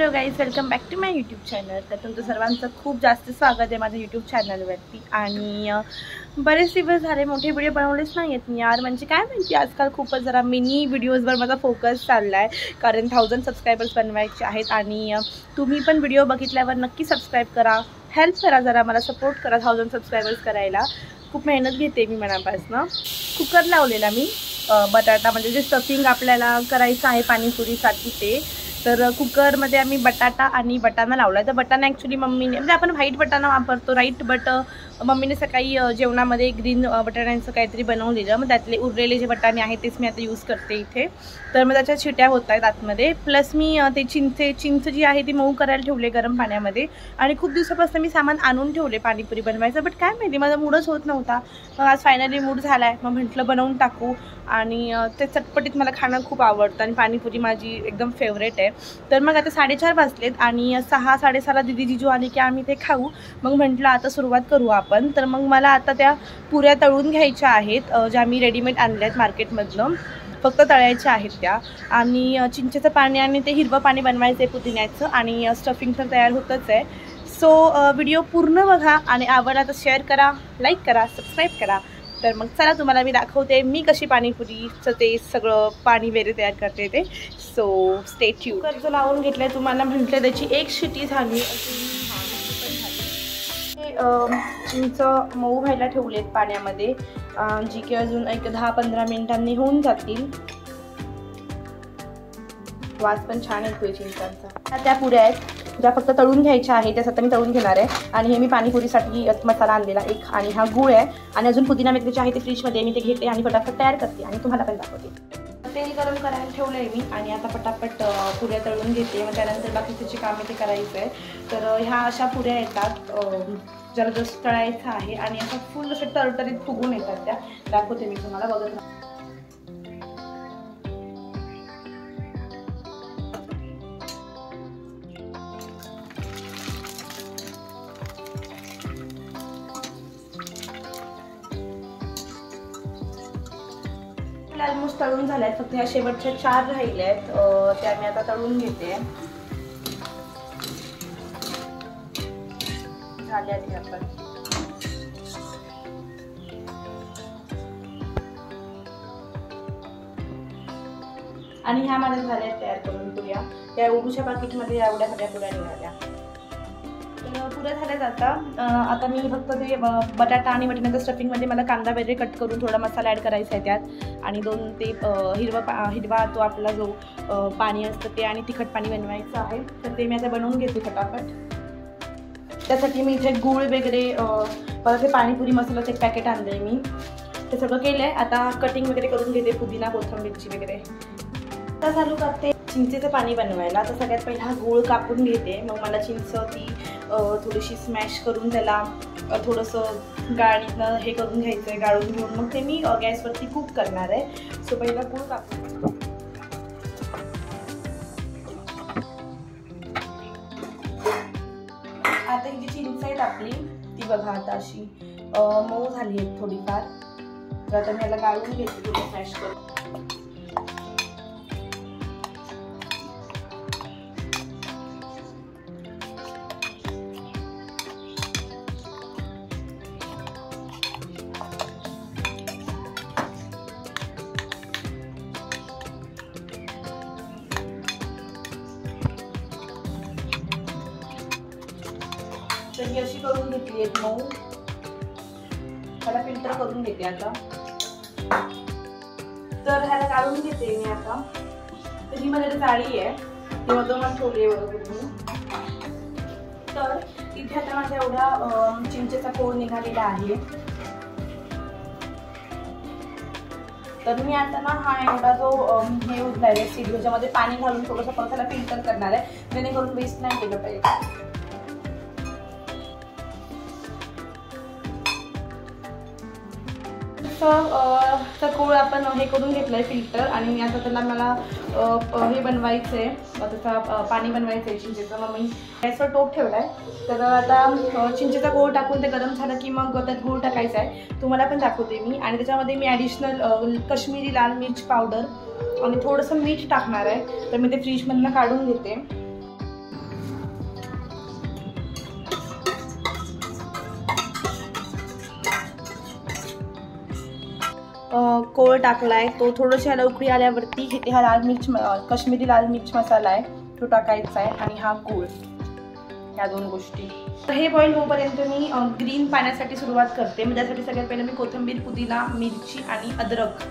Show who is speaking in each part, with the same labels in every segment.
Speaker 1: Hello guys, welcome back to my YouTube channel. तर तुमचं सर्वांचं खूप जास्त स्वागत आहे माझ्या यूट्यूब चॅनलवरती। आणि बरेच दिवस झाले मोठे व्हिडिओ बनवलेच नाही आहेत मी यार, म्हणजे काय माहिती आजकाल खूपच जरा मिनी व्हिडिओजवर माझा फोकस चालला आहे, कारण 1000 सबस्क्रायबर्स बनवायचे आहेत। आणि तुम्ही पण व्हिडिओ बघितल्यावर नक्की सबस्क्राईब करा, हेल्प करा, जरा मला सपोर्ट करा 1000 सबस्क्रायबर्स करायला। खूप मेहनत घेते मी मनापासून। कुकर लावलेला मी बटाटा म्हणजे जे स्टफिंग आपल्याला करायचं आहे पाणीपुरीसाठी ते, तर कुकरमध्ये आम्ही बटाटा आणि बटाणा लावला आहे। तर बटाणा ॲक्च्युली मम्मीने, म्हणजे आपण व्हाईट बटाणा वापरतो राईट, बट मम्मीने सकाळी जेवणामध्ये ग्रीन बटाण्यांचं काहीतरी बनवलेलं, मग त्यातले उरलेले जे बटाणे आहेत तेच मी आता यूज करते इथे। तर मग त्याच्या छिट्या होत आहेत आतमध्ये, प्लस मी ते चिंच जी आहे ती मऊ करायला ठेवले गरम पाण्यामध्ये। आणि खूप दिवसापासून मी सामान आणून ठेवले पाणीपुरी बनवायचं, बट काय माहिती माझा मूडच होत नव्हता। मग आज फायनली मूड झाला आहे, मग म्हटलं बनवून टाकू। आणि ते चटपटीत मला खाणं खूप आवडतं आणि पाणीपुरी माझी एकदम फेवरेट आहे। तर मग आता 4:30 वाजलेत आणि 6-6:30ला दीदी जिजू आली की आम्ही ते खाऊ। मग म्हटलं आता सुरुवात करू आपण। तर मग मला आता त्या पुऱ्या तळून घ्यायच्या आहेत, ज्या मी रेडीमेड आणल्यात मार्केटमधनं, फक्त तळायच्या आहेत त्या। आणि चिंचेचं पाणी आणि ते हिरवं पाणी बनवायचं आहे पुदिन्याचं, आणि स्टफिंग तर तयार होतच आहे। सो व्हिडिओ पूर्ण बघा आणि आवडला तर शेअर करा, लाईक करा, सबस्क्राईब करा। तर मग चला तुम्हाला मी दाखवते मी कशी पाणीपुरीचं ते सगळं पाणी वगैरे तयार करते ते। So stay tune. कुकर जो लावून घेतलाय तुम्हाला म्हटलं त्याची एक शिटी झाली, चिंच मऊ व्हायला ठेवलेत पाण्यामध्ये, जी की अजून एक 10-15 मिनिटांनी होऊन जातील। वास पण छान येतोय चिंचांचा। त्या पुऱ्या आहेत ज्या फक्त तळून घ्यायच्या आहेत, त्यासाठी मी तळून घेणार आहे। आणि हे मी पाणीपुरीसाठी मसाला आणलेला एक, आणि हा गूळ आहे, आणि अजून पुदिना मेथीचे आहे ते फ्रीजमध्ये मी ते घेते आणि फटाफट तयार करते आणि तुम्हाला पण दाखवते। तेल गरम करायला ठेवलं आहे मी आणि आता फटाफट पुऱ्या तळून घेते, मग त्यानंतर बाकीची कामे ते करायचं आहे। तर ह्या अशा पुऱ्या येतात, जरा जस्ट तळायचं आहे आणि असं फुल असे टरटरीत फुगून येतात, त्या दाखवते मी तुम्हाला, बघत राहा। ऑलमोस्ट तळून झाल्या आहेत, फक्त ह्या शेवटच्या 4 राहिल्या आहेत, त्या मी आता तळून घेते। झाल्या ती आपण, आणि ह्या माझ्या झाल्या तयार करून पुऱ्या। त्या ओढूच्या पाकिटमध्ये एवढ्या सगळ्या पुऱ्या निघाल्या। पुऱ्या झाल्यात आता मी फक्त ते बटाटा आणि बटाट्याच्या स्टफिंगमध्ये मला कांदा वगैरे कट करून थोडा मसाला ॲड करायचा आहे त्यात, आणि 2 ते हिरवा तो आपला जो पाणी असतं ते आणि तिखट पाणी बनवायचं आहे। तर ते मी आता बनवून घेते फटाफट। त्यासाठी मी इथे गूळ वगैरे परत ते पाणीपुरी मसाल्याचं एक पॅकेट आणलं आहे मी, ते सगळं केलं आहे। आता कटिंग वगैरे करून घेते पुदिना कोथिंबीरची वगैरे। आता चालू करते चिंचेचं पाणी बनवायला। तर सगळ्यात पहिला गूळ कापून घेते, मग मला चिंच ती थोडीशी स्मॅश करून त्याला थोडंसं गाळणीतनं हे करून घ्यायचं आहे, गाळून घेऊन मग ते मी गॅसवरती कुक करणार आहे। सो पहिला गूळ कापून, आता ही जी चिंच आहेत आपली ती बघा आता अशी मऊ झाली आहे थोडीफार, तर आता मी याला गाळून घेते थोडं स्मॅश करून। तर ही अशी करून घेतली आहे मऊ, ह्याला फिल्टर करून घेते आता। तर ह्याला काढून घेते मी आता। तर ही माझ्याकडे जाळी आहे, ती मधोमध ठेवली आहे बरोबर। तर इथे आता माझ्या एवढा चिंचेचा कोळ निघालेला आहे। तर मी आता ना हा एवढा जो हे उरलाय रेसिपी, त्याच्यामध्ये पाणी घालून थोडंसं परत त्याला फिल्टर करणार आहे, जेणेकरून वेस्ट नाही केलं पाहिजे। कोळ आपण हे करून घेतलंय फिल्टर, आणि आता त्याला मला हे बनवायचं आहे, त्याचा पाणी बनवायचं आहे चिंचेचं। मग मी गॅसवर टोप ठेवलाय। तर आता चिंचेचा कोळ टाकून ते गरम झालं की मग त्यात गूळ टाकायचा आहे, तुम्हाला पण दाखवते मी। आणि त्याच्यामध्ये मी ॲडिशनल कश्मीरी लाल मिर्च पावडर आणि थोडंसं मीठ टाकणार आहे। तर मी ते फ्रीजमधनं काढून घेते। कोळ टाकला आहे, तो थोडंसं ह्याला उकळी आल्यावरती इथे हा लाल मिर्च काश्मीरी लाल मिर्च मसाला आहे तो टाकायचा आहे आणि हा गूळ, ह्या 2 गोष्टी. तर हे बॉईल होईपर्यंत मी ग्रीन पाण्यासाठी सुरुवात करते. मग त्यासाठी सगळ्यात पहिलं मी कोथिंबीर, पुदिना, मिरची आणि अद्रक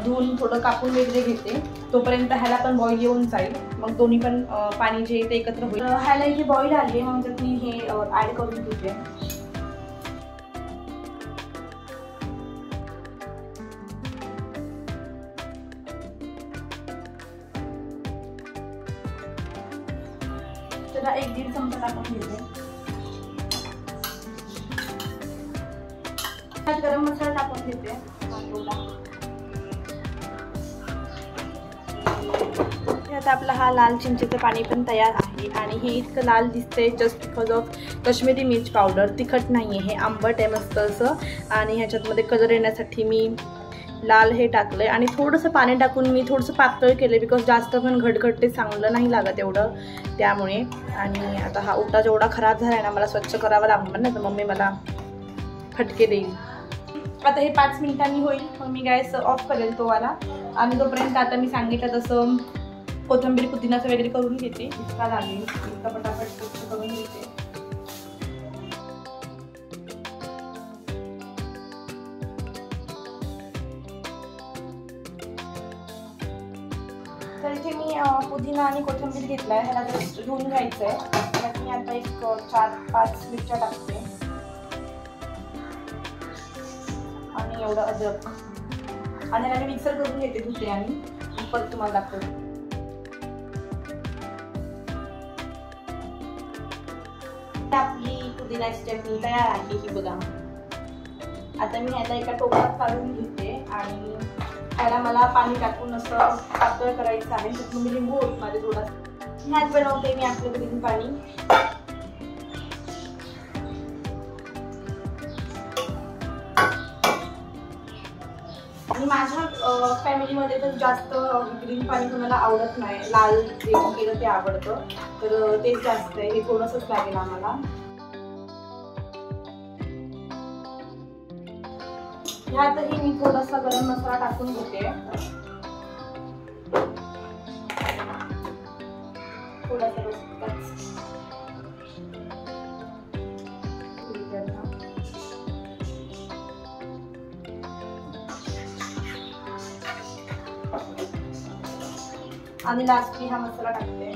Speaker 1: धुवून थोडं कापून वेगळे घेते. तोपर्यंत ह्याला पण बॉईल येऊन जाईल, मग दोन्ही पण पाणी जे ते एकत्र होईल. ह्याला इथे बॉईल आली मग त्यात मी हे ॲड करून घेते. त्याला 1-1.5 चमचा टाकून घेते. गरम मसाला टाकून घेते. आता आपला हा लाल चिंचेचं पाणी पण तयार आहे आणि हे इतकं लाल दिसतंय जस्ट बिकॉज ऑफ काश्मीरी मिर्च पावडर. तिखट नाही आहे, हे आंबट आहे मस्त असं. आणि ह्याच्यातमध्ये कलर येण्यासाठी मी लाल हे टाकलंय आणि थोडंसं पाणी टाकून मी थोडंसं पातळ केलं बिकॉज जास्त पण घटघट ते चांगलं नाही लागत एवढं, त्यामुळे. आणि आता हा ओटा जेवढा खराब झाला आहे ना, मला स्वच्छ करावा लागणार ना, तर मम्मी मला फटके देईल. आता हे 5 मिनिटांनी होईल, मग मी गॅस ऑफ करेल तो वाला. आणि तोपर्यंत आता मी सांगितलं तसं कोथिंबीर पुदिनाचं वगैरे करून घेते. इतका लागेल इतका पटापट स्वच्छ करून घेते. तर इथे मी पुदिना आणि कोथिंबीर घेतला आहे, ह्याला जस्ट धुवून घ्यायचं आहे. त्यात मी आता एक 4-5 मिरच्या टाकते आणि एवढं अद्रक आणि ह्याला मी मिक्सर करून घेते धुते आणि परत तुम्हाला दाखवते. आपली पुदिनाची चटणी तयार आहे ही बघा. आता मी ह्याला एका टोपात काढून घेते आणि ह्याला मला पाणी टाकून असं पातळ करायचं आहे. त्यात मी लिंबू माझे थोडासा ह्यात बनवते मी आपलं ग्रीन पाणी. आणि माझ्या फॅमिलीमध्ये तर जास्त ग्रीन पाणी कोणाला आवडत नाही, लाल ग्रीन केलं ते आवडतं, तर तेच जास्त आहे. हे थोडंसंच लागेल आम्हाला. ह्यातही मी थोडासा गरम मसाला टाकून घेते. थोडासा आणि लास्टली हा मसाला टाकते.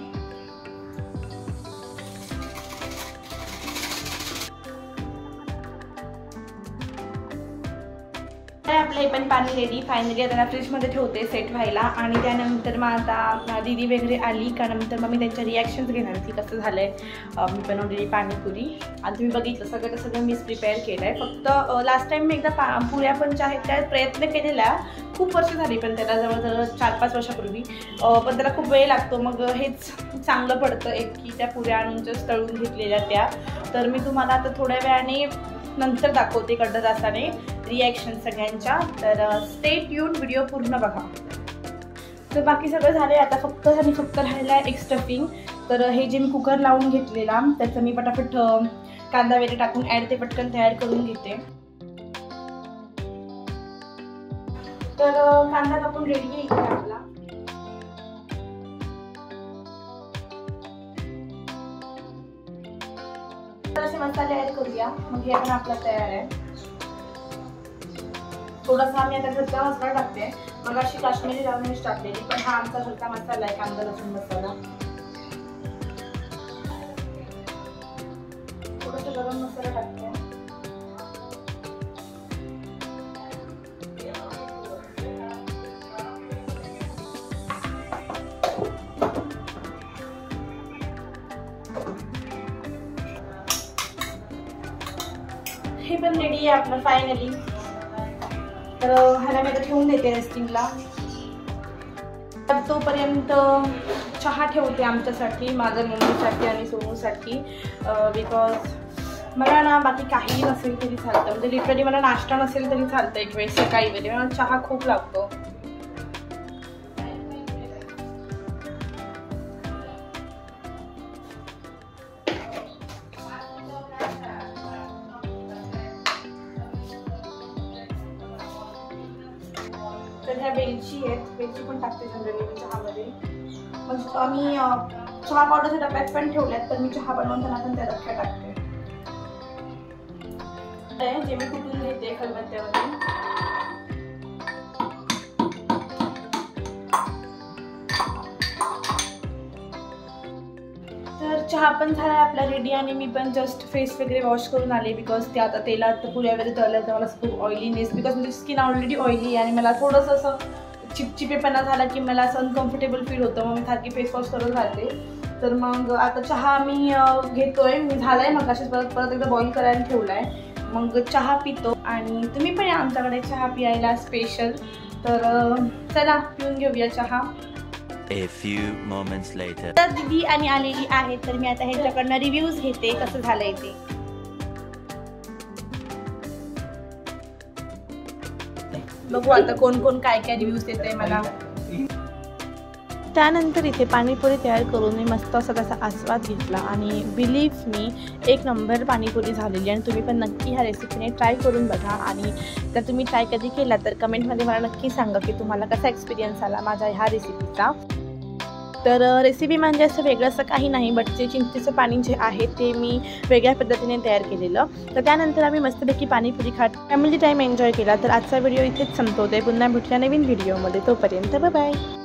Speaker 1: आपलं हे पण पाणी रेडी. फायनली आता फ्रीजमध्ये ठेवते सेट व्हायला. आणि त्यानंतर मग आता दीदी वगैरे आली का नंतर मग मी त्यांच्या रिॲक्शन्स घेणार की कसं झालं आहे मी बनवलेली पाणीपुरी. आणि तुम्ही बघितलं सगळं मीच प्रिपेअर केलं आहे. फक्त लास्ट टाईम मी एकदा पुऱ्या पण ज्या आहेत त्या प्रयत्न केलेला, खूप वर्ष झाली पण त्याला, जवळजवळ 4-5 वर्षापूर्वी. पण त्याला खूप वेळ लागतो. मग हेच चांगलं पडतं एक की त्या पुऱ्या आणून जस्ट तळून घेतलेल्या त्या. तर मी तुम्हाला आता थोड्या वेळाने नंतर दाखवते कडत असताना रिॲक्शन सगळ्यांच्या. तर स्टे ट्यून, व्हिडिओ पूर्ण बघा. तर बाकी सगळं झालं आहे. आता फक्त राहिलं आहे एक स्टफिंग. तर हे जे मी कुकर लावून घेतलेला त्याचं मी पटापट कांदा वगैरे टाकून ते पटकन तयार करून घेते. तर कांदा कापून रेडी आहे इथे आपला. असे मसाले ऍड करूया, मग हे पण आपला तयार आहे. थोडासा आम्ही आता घरचा मसाला टाकते. मग अशी काश्मीरी लाल मिर्च टाकलेली, पण हा आमचा घरचा मसाला आहे, कांदा लसूण मसाला. थोडासा गरम मसाला टाकते. हे पण रेडी आहे आपलं फायनली. तर ह्याला मी आता ठेवून देते रेस्टिंगला. तर तोपर्यंत चहा ठेवते आमच्यासाठी, माझ्या मम्मीसाठी आणि सोनूसाठी. बिकॉज मला ना बाकी काही नसेल तरी चालतं, म्हणजे लिटरली मला नाश्ता नसेल तरी चालतं एक वेळेस सकाळी वगैरे, मला चहा खूप लागतो. तर ह्या वेलची आहेत, वेलची पण टाकते जनरली मी चहामध्ये. मग मी चहा पावडरच्या डब्यात पण ठेवल्यात, तर मी चहा बनवताना पण त्या डब्यात टाकते. जे मी कुठून घेते खलबत्त्यामध्ये. तर चहा पण झाला आपला रेडी आणि मी पण जस्ट फेस वगैरे वॉश करून आले, बिकॉज ते आता तेलात पुऱ्या वगैरे तळल्या तर मला खूप ऑइलीनेस, बिकॉज माझी स्किन ऑलरेडी ऑइली आहे आणि मला थोडंसं असं चिपचिपेपणा झाला की मला असं अनकम्फर्टेबल फील होतं. मग मी सारखी फेस वॉश करत राहते. तर मग आता चहा मी घेतोय, मी झालाय मग अशीच परत एकदा बॉईल करायला ठेवलाय. मग चहा पितो आणि तुम्ही पण या आमच्याकडे चहा पियायला स्पेशल. तर चला पिऊन घेऊया चहा.
Speaker 2: A few moments later.
Speaker 1: तर दीदी आणि आलेली आहे, तर मी आता ह्याच्याकडनं रिव्ह्यूज घेते कसं झालंय ते. बघू आता कोण कोण काय काय रिव्ह्यूज देते मला. त्यानंतर इथे पाणीपुरी तयार करून मी मस्त असा त्याचा आस्वाद घेतला आणि बिलीव्ह मी एक नंबर पाणीपुरी झालेली. आणि तुम्ही पण नक्की ह्या रेसिपीने ट्राय करून बघा. आणि जर तुम्ही ट्राय कधी केला तर कमेंटमध्ये मला नक्की सांगा की तुम्हाला कसा एक्सपिरियन्स आला माझ्या ह्या रेसिपीचा. तर रेसिपी म्हणजे असं वेगळं असं काही नाही, बट जे चिंचेचं पाणी जे आहे ते मी वेगळ्या पद्धतीने तयार केलेलं. तर त्यानंतर आम्ही मस्तपैकी पाणीपुरी खात फॅमिली टाईम एन्जॉय केला. तर आजचा व्हिडिओ इथेच संपवते. पुन्हा भेटूया नवीन व्हिडिओमध्ये. तोपर्यंत बाय बाय.